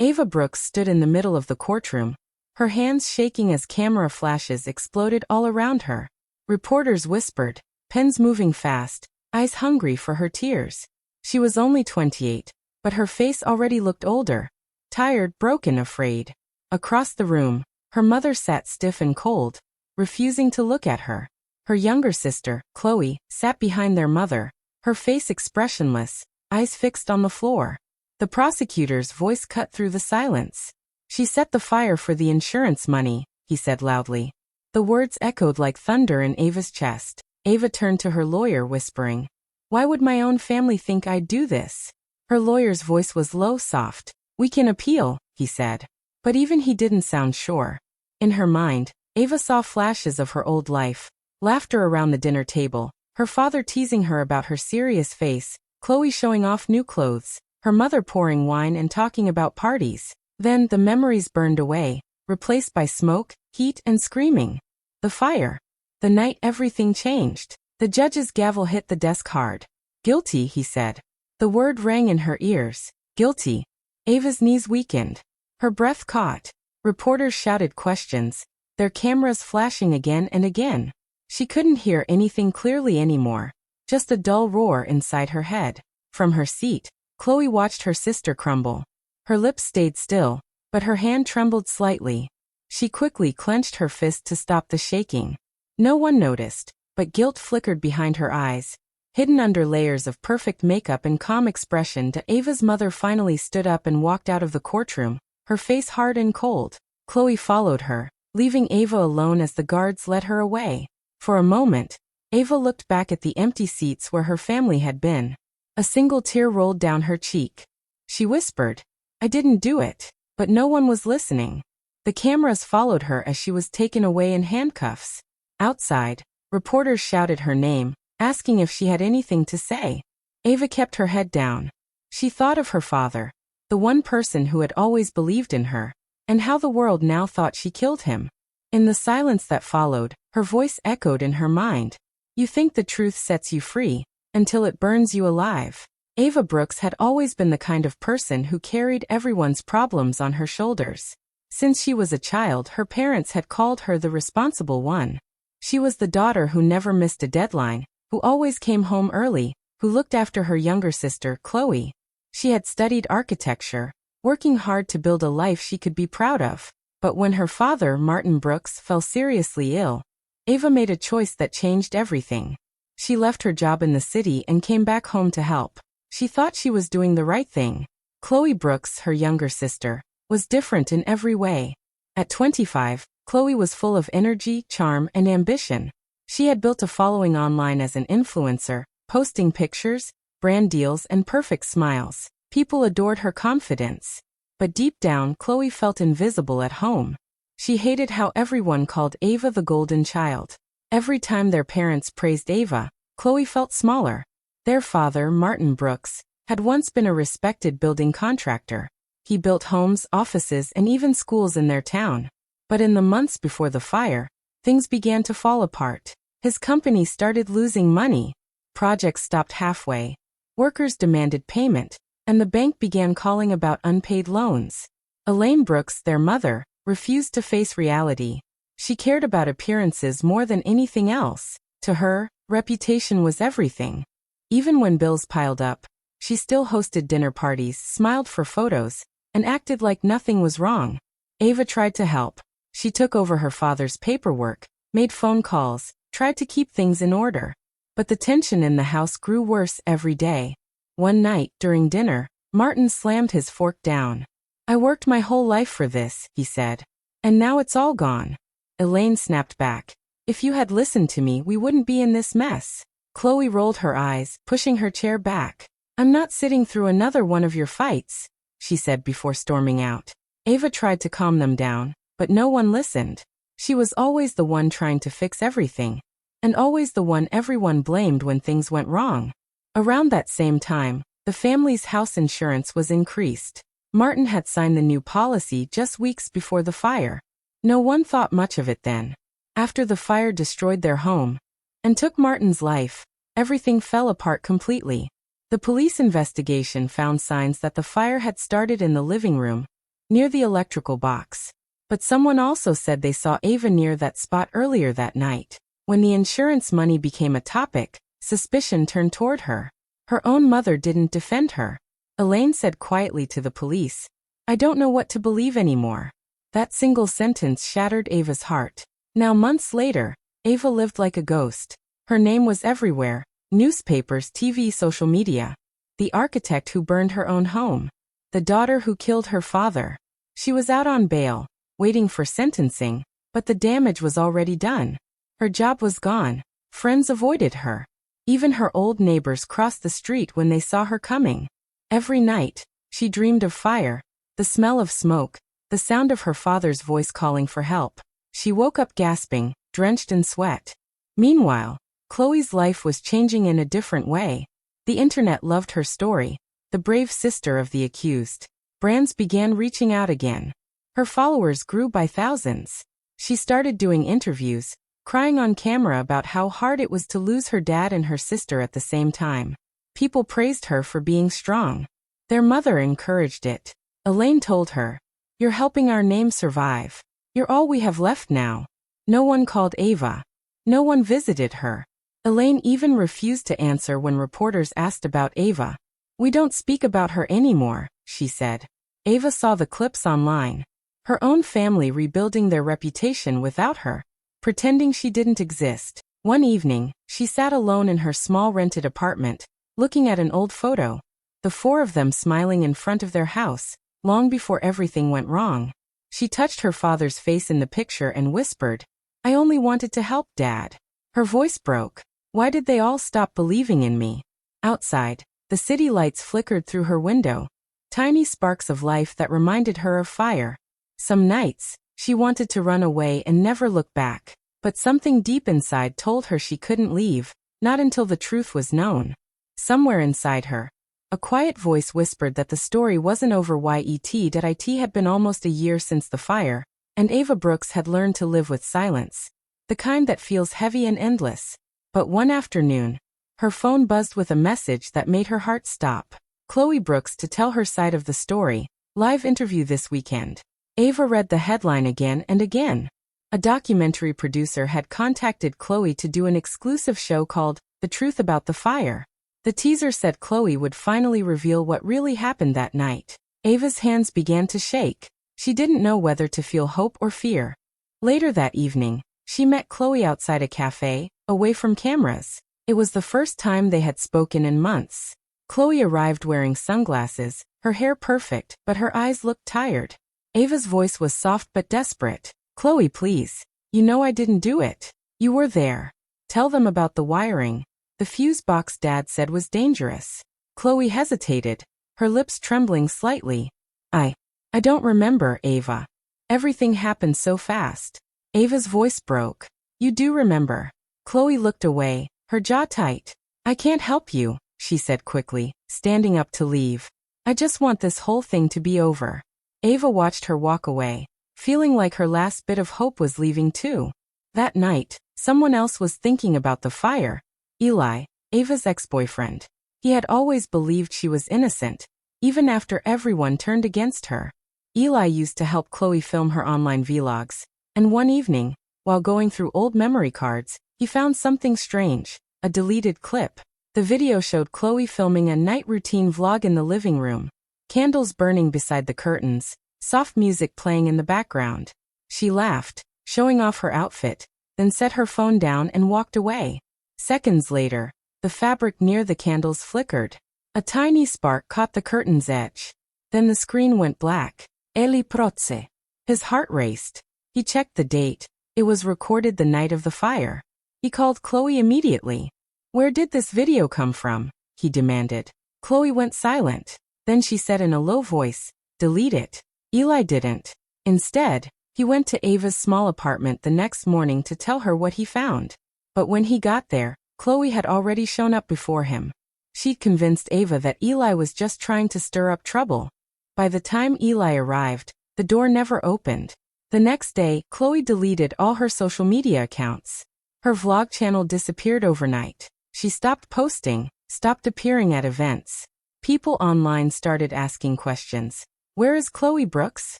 Ava Brooks stood in the middle of the courtroom, her hands shaking as camera flashes exploded all around her. Reporters whispered, pens moving fast, eyes hungry for her tears. She was only 28, but her face already looked older, tired, broken, afraid. Across the room, her mother sat stiff and cold, refusing to look at her. Her younger sister, Chloe, sat behind their mother, her face expressionless, eyes fixed on the floor. The prosecutor's voice cut through the silence. "She set the fire for the insurance money," he said loudly. The words echoed like thunder in Ava's chest. Ava turned to her lawyer, whispering, "Why would my own family think I'd do this?" Her lawyer's voice was low, soft. "We can appeal," he said. But even he didn't sound sure. In her mind, Ava saw flashes of her old life. Laughter around the dinner table, her father teasing her about her serious face, Chloe showing off new clothes, her mother pouring wine and talking about parties. Then the memories burned away, replaced by smoke, heat, and screaming. The fire. The night everything changed. The judge's gavel hit the desk hard. "Guilty," he said. The word rang in her ears. Guilty. Ava's knees weakened. Her breath caught. Reporters shouted questions, their cameras flashing again and again. She couldn't hear anything clearly anymore, just a dull roar inside her head. From her seat, Chloe watched her sister crumble. Her lips stayed still, but her hand trembled slightly. She quickly clenched her fist to stop the shaking. No one noticed, but guilt flickered behind her eyes, hidden under layers of perfect makeup and calm expression. Ava's mother finally stood up and walked out of the courtroom, her face hard and cold. Chloe followed her, leaving Ava alone as the guards led her away. For a moment, Ava looked back at the empty seats where her family had been. A single tear rolled down her cheek. She whispered, "I didn't do it," but no one was listening. The cameras followed her as she was taken away in handcuffs. Outside, reporters shouted her name, asking if she had anything to say. Ava kept her head down. She thought of her father, the one person who had always believed in her, and how the world now thought she killed him. In the silence that followed, her voice echoed in her mind. "You think the truth sets you free, until it burns you alive." Ava Brooks had always been the kind of person who carried everyone's problems on her shoulders. Since she was a child, her parents had called her the responsible one. She was the daughter who never missed a deadline, who always came home early, who looked after her younger sister, Chloe. She had studied architecture, working hard to build a life she could be proud of. But when her father, Martin Brooks, fell seriously ill, Ava made a choice that changed everything. She left her job in the city and came back home to help. She thought she was doing the right thing. Chloe Brooks, her younger sister, was different in every way. At 25, Chloe was full of energy, charm, and ambition. She had built a following online as an influencer, posting pictures, brand deals, and perfect smiles. People adored her confidence. But deep down, Chloe felt invisible at home. She hated how everyone called Ava the golden child. Every time their parents praised Ava, Chloe felt smaller. Their father, Martin Brooks, had once been a respected building contractor. He built homes, offices, and even schools in their town. But in the months before the fire, things began to fall apart. His company started losing money. Projects stopped halfway. Workers demanded payment, and the bank began calling about unpaid loans. Elaine Brooks, their mother, refused to face reality. She cared about appearances more than anything else. To her, reputation was everything. Even when bills piled up, she still hosted dinner parties, smiled for photos, and acted like nothing was wrong. Ava tried to help. She took over her father's paperwork, made phone calls, tried to keep things in order. But the tension in the house grew worse every day. One night, during dinner, Martin slammed his fork down. "I worked my whole life for this," he said. "And now it's all gone." Elaine snapped back. "If you had listened to me, we wouldn't be in this mess." Chloe rolled her eyes, pushing her chair back. "I'm not sitting through another one of your fights," she said before storming out. Ava tried to calm them down, but no one listened. She was always the one trying to fix everything, and always the one everyone blamed when things went wrong. Around that same time, the family's house insurance was increased. Martin had signed the new policy just weeks before the fire. No one thought much of it then. After the fire destroyed their home and took Martin's life, everything fell apart completely. The police investigation found signs that the fire had started in the living room, near the electrical box. But someone also said they saw Ava near that spot earlier that night. When the insurance money became a topic, suspicion turned toward her. Her own mother didn't defend her. Elaine said quietly to the police, "I don't know what to believe anymore." That single sentence shattered Ava's heart. Now months later, Ava lived like a ghost. Her name was everywhere: newspapers, TV, social media. The architect who burned her own home. The daughter who killed her father. She was out on bail, waiting for sentencing, but the damage was already done. Her job was gone. Friends avoided her. Even her old neighbors crossed the street when they saw her coming. Every night, she dreamed of fire, the smell of smoke, the sound of her father's voice calling for help. She woke up gasping, drenched in sweat. Meanwhile, Chloe's life was changing in a different way. The internet loved her story, the brave sister of the accused. Brands began reaching out again. Her followers grew by thousands. She started doing interviews, crying on camera about how hard it was to lose her dad and her sister at the same time. People praised her for being strong. Their mother encouraged it. Elaine told her, "You're helping our name survive. You're all we have left now." No one called Ava. No one visited her. Elaine even refused to answer when reporters asked about Ava. "We don't speak about her anymore," she said. Ava saw the clips online. Her own family rebuilding their reputation without her, pretending she didn't exist. One evening, she sat alone in her small rented apartment, looking at an old photo. The four of them smiling in front of their house, long before everything went wrong. She touched her father's face in the picture and whispered, "I only wanted to help, Dad." Her voice broke. Why did they all stop believing in me? Outside, the city lights flickered through her window, tiny sparks of life that reminded her of fire. Some nights, she wanted to run away and never look back, but something deep inside told her she couldn't leave, not until the truth was known. Somewhere inside her, a quiet voice whispered that the story wasn't over yet, that it had been almost a year since the fire, and Ava Brooks had learned to live with silence, the kind that feels heavy and endless. But one afternoon, her phone buzzed with a message that made her heart stop. Chloe Brooks to tell her side of the story, live interview this weekend. Ava read the headline again and again. A documentary producer had contacted Chloe to do an exclusive show called The Truth About the Fire. The teaser said Chloe would finally reveal what really happened that night. Ava's hands began to shake. She didn't know whether to feel hope or fear. Later that evening, she met Chloe outside a cafe, away from cameras. It was the first time they had spoken in months. Chloe arrived wearing sunglasses, her hair perfect, but her eyes looked tired. Ava's voice was soft but desperate. "Chloe, please. You know I didn't do it. You were there. Tell them about the wiring. The fuse box Dad said was dangerous." Chloe hesitated, her lips trembling slightly. I don't remember, Ava. Everything happened so fast." Ava's voice broke. "You do remember." Chloe looked away, her jaw tight. "I can't help you," she said quickly, standing up to leave. "I just want this whole thing to be over." Ava watched her walk away, feeling like her last bit of hope was leaving too. That night, someone else was thinking about the fire. Eli, Ava's ex-boyfriend. He had always believed she was innocent, even after everyone turned against her. Eli used to help Chloe film her online vlogs, and one evening, while going through old memory cards, he found something strange, a deleted clip. The video showed Chloe filming a night routine vlog in the living room, candles burning beside the curtains, soft music playing in the background. She laughed, showing off her outfit, then set her phone down and walked away. Seconds later, the fabric near the candles flickered. A tiny spark caught the curtain's edge. Then the screen went black. Eli Protse. His heart raced. He checked the date. It was recorded the night of the fire. He called Chloe immediately. "Where did this video come from?" he demanded. Chloe went silent. Then she said in a low voice, "Delete it." Eli didn't. Instead, he went to Ava's small apartment the next morning to tell her what he found. But when he got there, Chloe had already shown up before him. She'd convinced Ava that Eli was just trying to stir up trouble. By the time Eli arrived, the door never opened. The next day, Chloe deleted all her social media accounts. Her vlog channel disappeared overnight. She stopped posting, stopped appearing at events. People online started asking questions. Where is Chloe Brooks?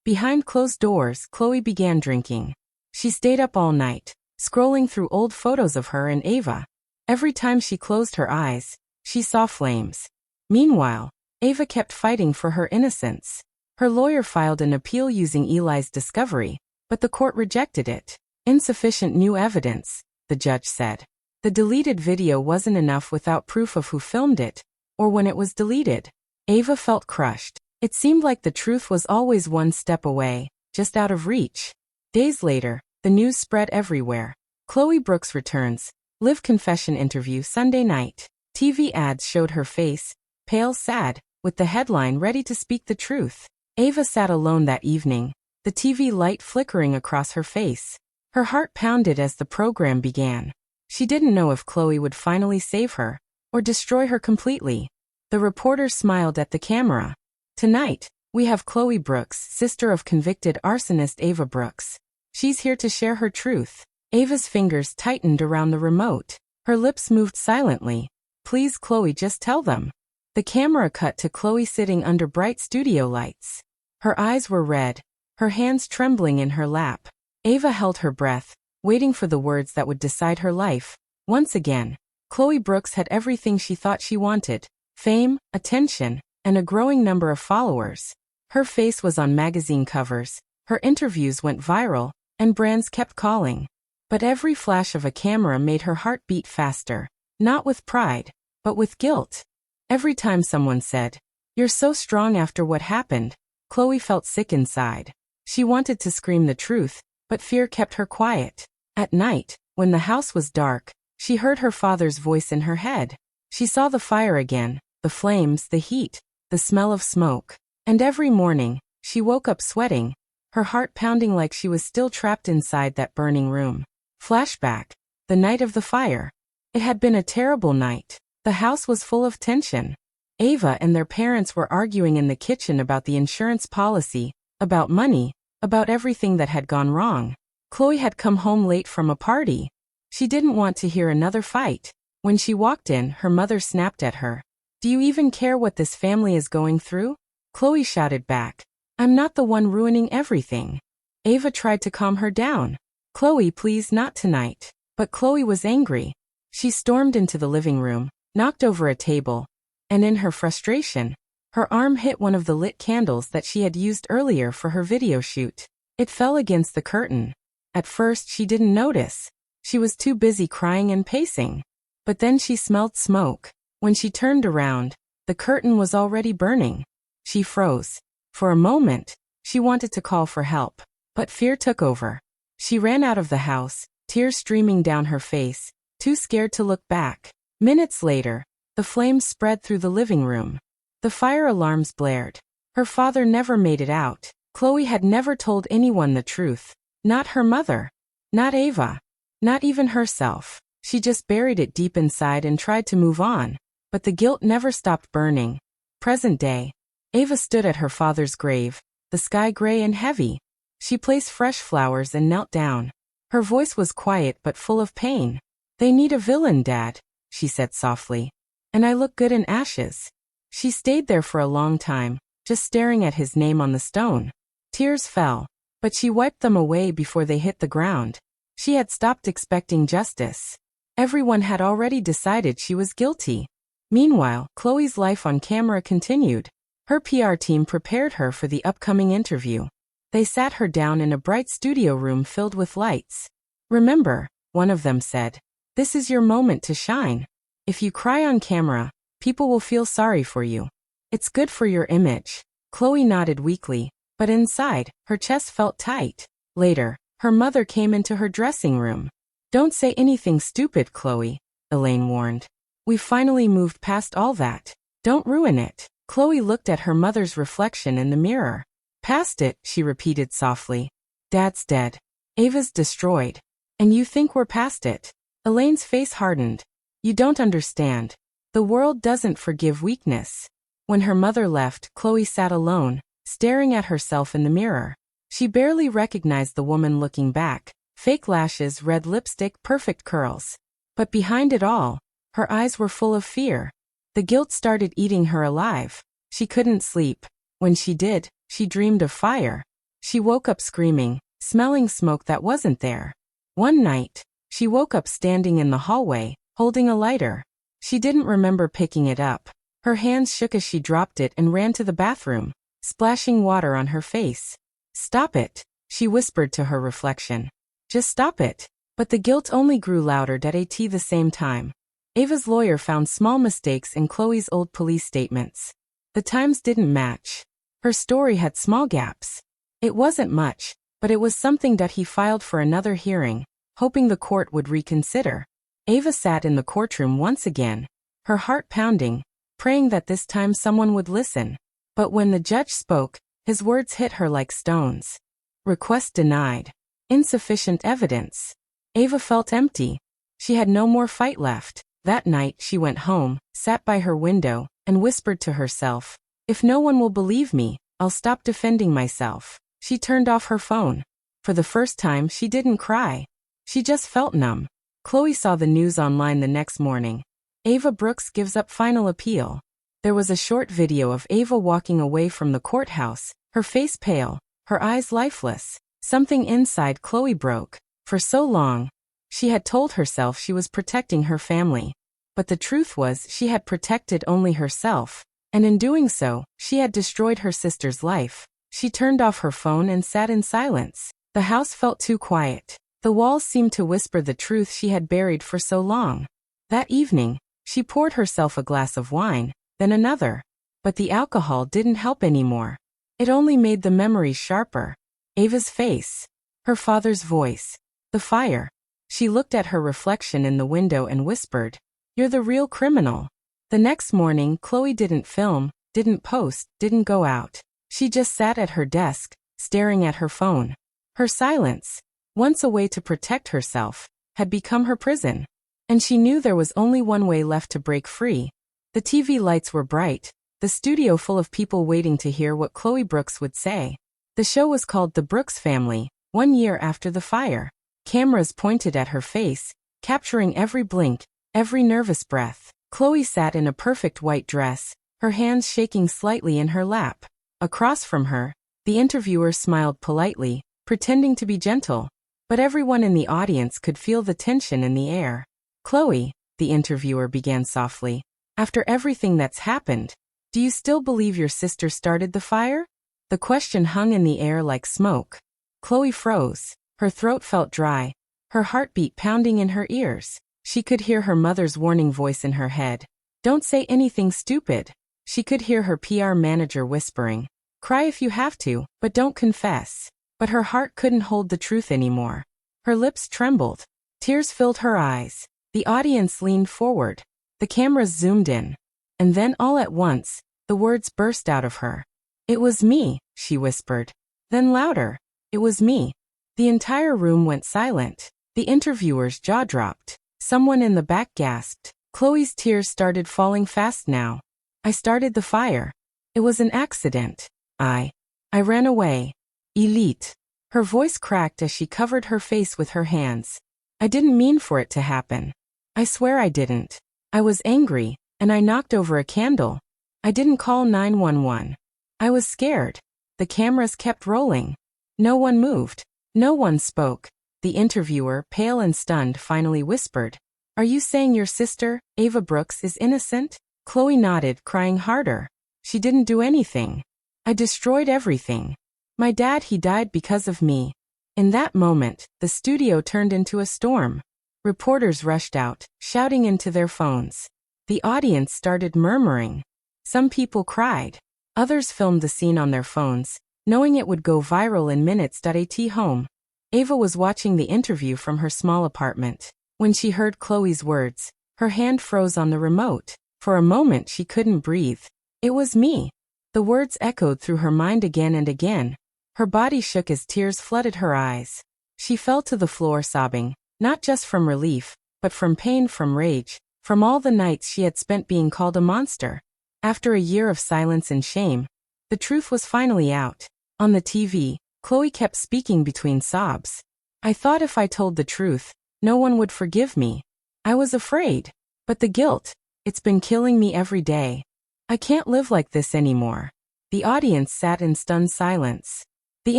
Behind closed doors, Chloe began drinking. She stayed up all night, scrolling through old photos of her and Ava. Every time she closed her eyes, she saw flames. Meanwhile, Ava kept fighting for her innocence. Her lawyer filed an appeal using Eli's discovery, but the court rejected it. Insufficient new evidence, the judge said. The deleted video wasn't enough without proof of who filmed it, or when it was deleted. Ava felt crushed. It seemed like the truth was always one step away, just out of reach. Days later, the news spread everywhere. Chloe Brooks returns. Live confession interview Sunday night. TV ads showed her face, pale, sad, with the headline ready to speak the truth. Ava sat alone that evening, the TV light flickering across her face. Her heart pounded as the program began. She didn't know if Chloe would finally save her, or destroy her completely. The reporter smiled at the camera. Tonight, we have Chloe Brooks, sister of convicted arsonist Ava Brooks. She's here to share her truth. Ava's fingers tightened around the remote. Her lips moved silently. Please, Chloe, just tell them. The camera cut to Chloe sitting under bright studio lights. Her eyes were red, her hands trembling in her lap. Ava held her breath, waiting for the words that would decide her life. Once again, Chloe Brooks had everything she thought she wanted: fame, attention, and a growing number of followers. Her face was on magazine covers, her interviews went viral, and brands kept calling. But every flash of a camera made her heart beat faster, not with pride, but with guilt. Every time someone said, "You're so strong after what happened," Chloe felt sick inside. She wanted to scream the truth, but fear kept her quiet. At night, when the house was dark, she heard her father's voice in her head. She saw the fire again, the flames, the heat, the smell of smoke. And every morning, she woke up sweating, her heart pounding like she was still trapped inside that burning room. Flashback. The night of the fire. It had been a terrible night. The house was full of tension. Ava and their parents were arguing in the kitchen about the insurance policy, about money, about everything that had gone wrong. Chloe had come home late from a party. She didn't want to hear another fight. When she walked in, her mother snapped at her. "Do you even care what this family is going through?" Chloe shouted back. "I'm not the one ruining everything." Ava tried to calm her down. "Chloe, please, not tonight." But Chloe was angry. She stormed into the living room, knocked over a table, and in her frustration, her arm hit one of the lit candles that she had used earlier for her video shoot. It fell against the curtain. At first, she didn't notice. She was too busy crying and pacing. But then she smelled smoke. When she turned around, the curtain was already burning. She froze. For a moment, she wanted to call for help, but fear took over. She ran out of the house, tears streaming down her face, too scared to look back. Minutes later, the flames spread through the living room. The fire alarms blared. Her father never made it out. Chloe had never told anyone the truth. Not her mother. Not Ava. Not even herself. She just buried it deep inside and tried to move on. But the guilt never stopped burning. Present day. Ava stood at her father's grave, the sky gray and heavy. She placed fresh flowers and knelt down. Her voice was quiet but full of pain. "They need a villain, Dad," she said softly. "And I look good in ashes." She stayed there for a long time, just staring at his name on the stone. Tears fell, but she wiped them away before they hit the ground. She had stopped expecting justice. Everyone had already decided she was guilty. Meanwhile, Chloe's life on camera continued. Her PR team prepared her for the upcoming interview. They sat her down in a bright studio room filled with lights. "Remember," one of them said, "this is your moment to shine. If you cry on camera, people will feel sorry for you. It's good for your image." Chloe nodded weakly, but inside, her chest felt tight. Later, her mother came into her dressing room. "Don't say anything stupid, Chloe," Elaine warned. "We've finally moved past all that. Don't ruin it." Chloe looked at her mother's reflection in the mirror. "Past it," she repeated softly. "Dad's dead. Ava's destroyed. And you think we're past it?" Elaine's face hardened. "You don't understand. The world doesn't forgive weakness." When her mother left, Chloe sat alone, staring at herself in the mirror. She barely recognized the woman looking back. Fake lashes, red lipstick, perfect curls. But behind it all, her eyes were full of fear. The guilt started eating her alive. She couldn't sleep. When she did, She dreamed of fire. She woke up screaming, smelling smoke that wasn't there. One night, she woke up standing in the hallway, holding a lighter. She didn't remember picking it up. Her hands shook as she dropped it and ran to the bathroom, splashing water on her face. "Stop it," she whispered to her reflection. "Just stop it." But the guilt only grew louder at the same time. Ava's lawyer found small mistakes in Chloe's old police statements. The times didn't match. Her story had small gaps. It wasn't much, but it was something that he filed for another hearing, hoping the court would reconsider. Ava sat in the courtroom once again, her heart pounding, praying that this time someone would listen. But when the judge spoke, his words hit her like stones. Request denied. Insufficient evidence. Ava felt empty. She had no more fight left. That night she went home, sat by her window, and whispered to herself, "If no one will believe me, I'll stop defending myself." She turned off her phone. For the first time she didn't cry. She just felt numb. Chloe saw the news online the next morning. Ava Brooks gives up final appeal. There was a short video of Ava walking away from the courthouse, her face pale, her eyes lifeless. Something inside Chloe broke. For so long, she had told herself she was protecting her family. But the truth was she had protected only herself, and in doing so, she had destroyed her sister's life. She turned off her phone and sat in silence. The house felt too quiet. The walls seemed to whisper the truth she had buried for so long. That evening, she poured herself a glass of wine, then another. But the alcohol didn't help anymore. It only made the memories sharper. Ava's face. Her father's voice. The fire. She looked at her reflection in the window and whispered, "You're the real criminal." The next morning, Chloe didn't film, didn't post, didn't go out. She just sat at her desk, staring at her phone. Her silence, once a way to protect herself, had become her prison. And she knew there was only one way left to break free. The TV lights were bright, the studio full of people waiting to hear what Chloe Brooks would say. The show was called The Brooks Family, 1 year after the fire. Cameras pointed at her face, capturing every blink, every nervous breath. Chloe sat in a perfect white dress, her hands shaking slightly in her lap. Across from her, the interviewer smiled politely, pretending to be gentle. But everyone in the audience could feel the tension in the air. "Chloe," the interviewer began softly, "after everything that's happened, do you still believe your sister started the fire?" The question hung in the air like smoke. Chloe froze. Her throat felt dry, her heartbeat pounding in her ears. She could hear her mother's warning voice in her head. "Don't say anything stupid." She could hear her PR manager whispering, "Cry if you have to, but don't confess." But her heart couldn't hold the truth anymore. Her lips trembled. Tears filled her eyes. The audience leaned forward. The cameras zoomed in. And then all at once, the words burst out of her. "It was me," she whispered. Then louder, "It was me." The entire room went silent. The interviewer's jaw dropped. Someone in the back gasped. Chloe's tears started falling fast now. "I started the fire. It was an accident. I ran away. Elite." Her voice cracked as she covered her face with her hands. "I didn't mean for it to happen. I swear I didn't. I was angry, and I knocked over a candle. I didn't call 911. I was scared." The cameras kept rolling. No one moved. No one spoke. The interviewer, pale and stunned, finally whispered, "Are you saying your sister, Ava Brooks, is innocent?" Chloe nodded, crying harder. "She didn't do anything. I destroyed everything. My dad, he died because of me." In that moment, the studio turned into a storm. Reporters rushed out, shouting into their phones. The audience started murmuring. Some people cried. Others filmed the scene on their phones, knowing it would go viral in minutes. At home, Ava was watching the interview from her small apartment. When she heard Chloe's words, her hand froze on the remote. For a moment she couldn't breathe. "It was me." The words echoed through her mind again and again. Her body shook as tears flooded her eyes. She fell to the floor sobbing, not just from relief, but from pain, from rage, from all the nights she had spent being called a monster. After a year of silence and shame, the truth was finally out. On the TV, Chloe kept speaking between sobs. "I thought if I told the truth, no one would forgive me. I was afraid. But the guilt, it's been killing me every day. I can't live like this anymore." The audience sat in stunned silence. The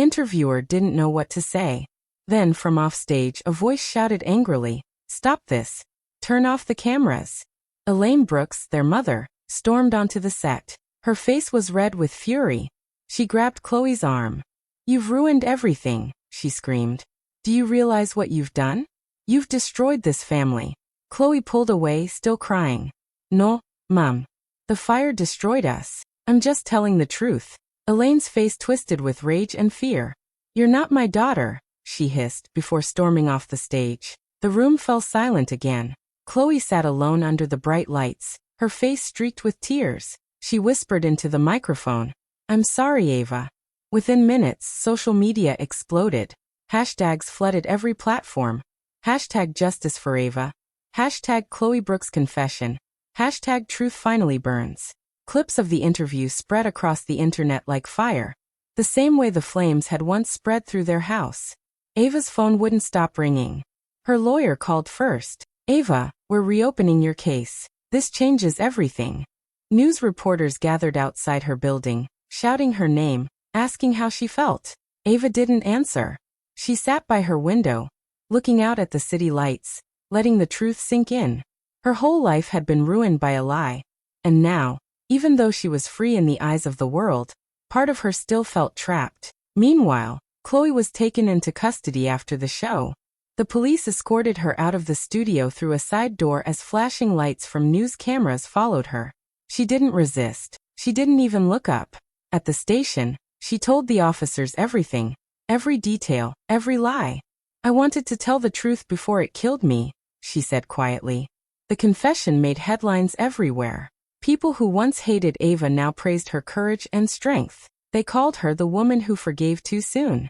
interviewer didn't know what to say. Then from offstage a voice shouted angrily, "Stop this! Turn off the cameras!" Elaine Brooks, their mother, stormed onto the set. Her face was red with fury. She grabbed Chloe's arm. "You've ruined everything," she screamed. "Do you realize what you've done? You've destroyed this family." Chloe pulled away, still crying. "No, Mom. The fire destroyed us. I'm just telling the truth." Elaine's face twisted with rage and fear. "You're not my daughter," she hissed before storming off the stage. The room fell silent again. Chloe sat alone under the bright lights, her face streaked with tears. She whispered into the microphone, "I'm sorry, Ava." Within minutes, social media exploded. Hashtags flooded every platform. Hashtag justice for Ava. Hashtag Chloe Brooks confession. Hashtag truth finally burns. Clips of the interview spread across the internet like fire, the same way the flames had once spread through their house. Ava's phone wouldn't stop ringing. Her lawyer called first. "Ava, we're reopening your case. This changes everything." News reporters gathered outside her building, shouting her name, asking how she felt. Ava didn't answer. She sat by her window, looking out at the city lights, letting the truth sink in. Her whole life had been ruined by a lie. And now, even though she was free in the eyes of the world, part of her still felt trapped. Meanwhile, Chloe was taken into custody after the show. The police escorted her out of the studio through a side door as flashing lights from news cameras followed her. She didn't resist. She didn't even look up. At the station, she told the officers everything, every detail, every lie. "I wanted to tell the truth before it killed me," she said quietly. The confession made headlines everywhere. People who once hated Ava now praised her courage and strength. They called her the woman who forgave too soon.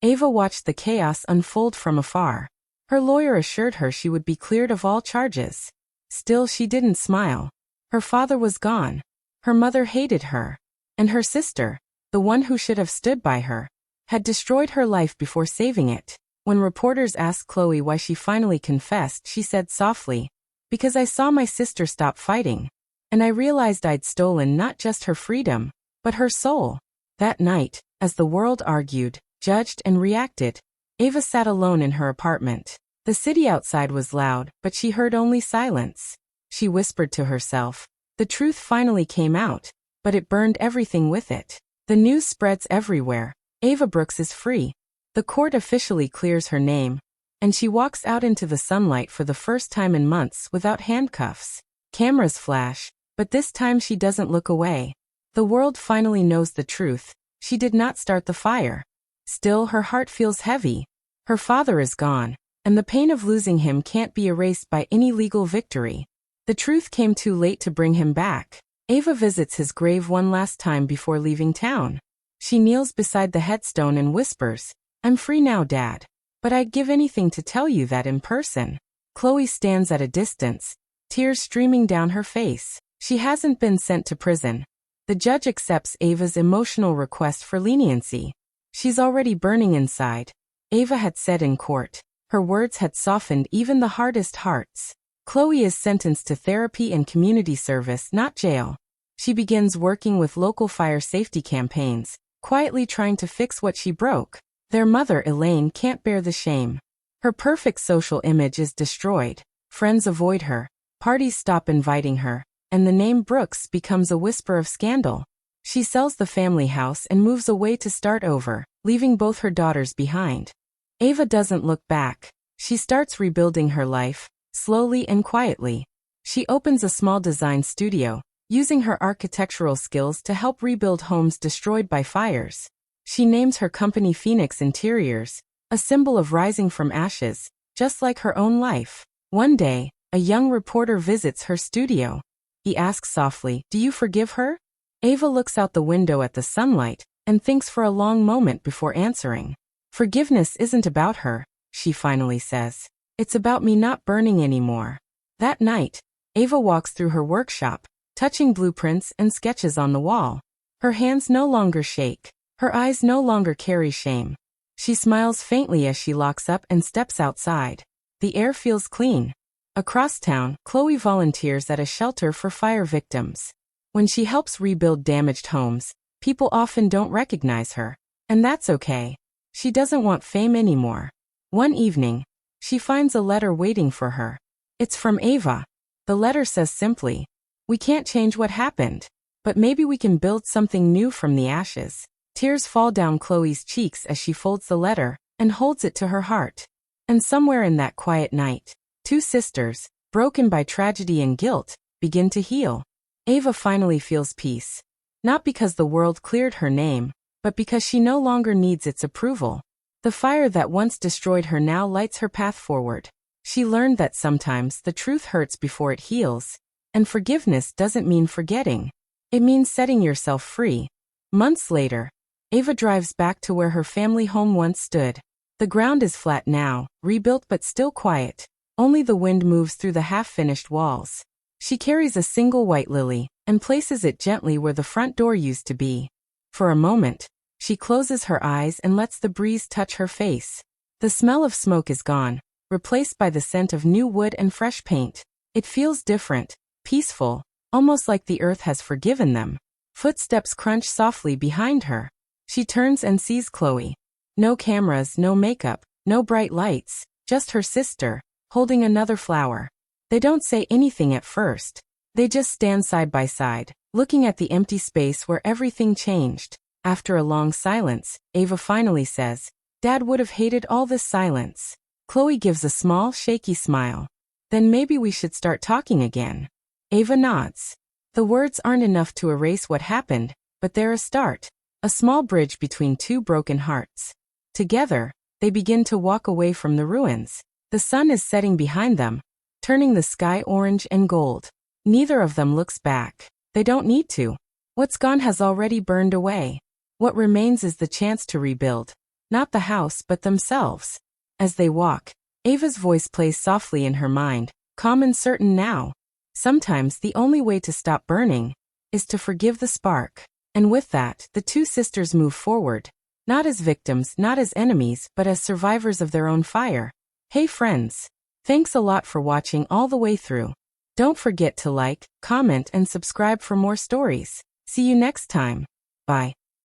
Ava watched the chaos unfold from afar. Her lawyer assured her she would be cleared of all charges. Still, she didn't smile. Her father was gone. Her mother hated her. And her sister, the one who should have stood by her, had destroyed her life before saving it. When reporters asked Chloe why she finally confessed, she said softly, "Because I saw my sister stop fighting. And I realized I'd stolen not just her freedom, but her soul." That night, as the world argued, judged, and reacted, Ava sat alone in her apartment. The city outside was loud, but she heard only silence. She whispered to herself. The truth finally came out, but it burned everything with it. The news spreads everywhere. Ava Brooks is free. The court officially clears her name, and she walks out into the sunlight for the first time in months without handcuffs. Cameras flash, but this time she doesn't look away. The world finally knows the truth. She did not start the fire. Still, her heart feels heavy. Her father is gone, and the pain of losing him can't be erased by any legal victory. The truth came too late to bring him back. Ava visits his grave one last time before leaving town. She kneels beside the headstone and whispers, "I'm free now, Dad. But I'd give anything to tell you that in person." Chloe stands at a distance, tears streaming down her face. She hasn't been sent to prison. The judge accepts Ava's emotional request for leniency. She's already burning inside, Ava had said in court. Her words had softened even the hardest hearts. Chloe is sentenced to therapy and community service, not jail. She begins working with local fire safety campaigns, quietly trying to fix what she broke. Their mother, Elaine, can't bear the shame. Her perfect social image is destroyed. Friends avoid her. Parties stop inviting her. And the name Brooks becomes a whisper of scandal. She sells the family house and moves away to start over, leaving both her daughters behind. Ava doesn't look back. She starts rebuilding her life, slowly and quietly. She opens a small design studio, using her architectural skills to help rebuild homes destroyed by fires. She names her company Phoenix Interiors, a symbol of rising from ashes, just like her own life. One day, a young reporter visits her studio. He asks softly, "Do you forgive her?" Ava looks out the window at the sunlight and thinks for a long moment before answering. "Forgiveness isn't about her," she finally says. "It's about me not burning anymore." That night, Ava walks through her workshop, touching blueprints and sketches on the wall. Her hands no longer shake. Her eyes no longer carry shame. She smiles faintly as she locks up and steps outside. The air feels clean. Across town, Chloe volunteers at a shelter for fire victims. When she helps rebuild damaged homes, People often don't recognize her. And that's okay. She doesn't want fame anymore. One evening, she finds a letter waiting for her. It's from Ava. The letter says simply, "We can't change what happened, but maybe we can build something new from the ashes." Tears fall down Chloe's cheeks as she folds the letter and holds it to her heart. And somewhere in that quiet night, two sisters, broken by tragedy and guilt, begin to heal. Ava finally feels peace. Not because the world cleared her name, but because she no longer needs its approval. The fire that once destroyed her now lights her path forward. She learned that sometimes the truth hurts before it heals, and forgiveness doesn't mean forgetting. It means setting yourself free. Months later, Ava drives back to where her family home once stood. The ground is flat now, rebuilt but still quiet. Only the wind moves through the half-finished walls. She carries a single white lily and places it gently where the front door used to be. For a moment, she closes her eyes and lets the breeze touch her face. The smell of smoke is gone, replaced by the scent of new wood and fresh paint. It feels different, peaceful, almost like the earth has forgiven them. Footsteps crunch softly behind her. She turns and sees Chloe. No cameras, no makeup, no bright lights, just her sister, holding another flower. They don't say anything at first. They just stand side by side, looking at the empty space where everything changed. After a long silence, Ava finally says, "Dad would have hated all this silence." Chloe gives a small, shaky smile. "Then maybe we should start talking again." Ava nods. The words aren't enough to erase what happened, but they're a start. A small bridge between two broken hearts. Together, they begin to walk away from the ruins. The sun is setting behind them, turning the sky orange and gold. Neither of them looks back. They don't need to. What's gone has already burned away. What remains is the chance to rebuild. Not the house, but themselves. As they walk, Ava's voice plays softly in her mind, calm and certain now. Sometimes the only way to stop burning is to forgive the spark. And with that, the two sisters move forward. Not as victims, not as enemies, but as survivors of their own fire. Hey friends. Thanks a lot for watching all the way through. Don't forget to like, comment, and subscribe for more stories. See you next time. Bye.